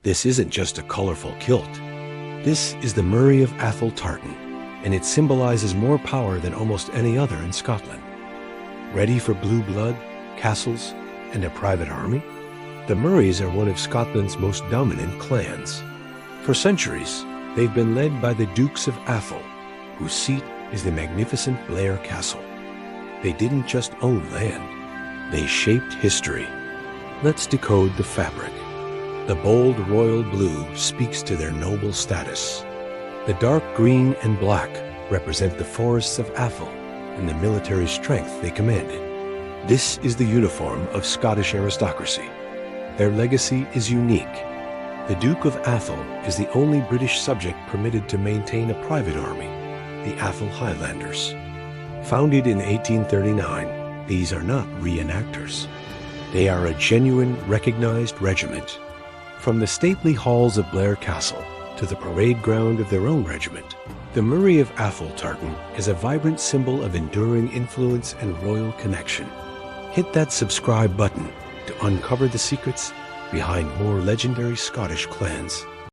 This isn't just a colorful kilt. This is the Murray of Atholl Tartan, and it symbolizes more power than almost any other in Scotland. Ready for blue blood, castles, and a private army? The Murrays are one of Scotland's most dominant clans. For centuries, they've been led by the Dukes of Atholl, whose seat is the magnificent Blair Castle. They didn't just own land, they shaped history. Let's decode the fabric. The bold royal blue speaks to their noble status. The dark green and black represent the forests of Atholl and the military strength they commanded. This is the uniform of Scottish aristocracy. Their legacy is unique. The Duke of Atholl is the only British subject permitted to maintain a private army, the Atholl Highlanders. Founded in 1839, these are not reenactors. They are a genuine, recognized regiment. From the stately halls of Blair Castle to the parade ground of their own regiment, the Murray of Atholl Tartan is a vibrant symbol of enduring influence and royal connection. Hit that subscribe button to uncover the secrets behind more legendary Scottish clans.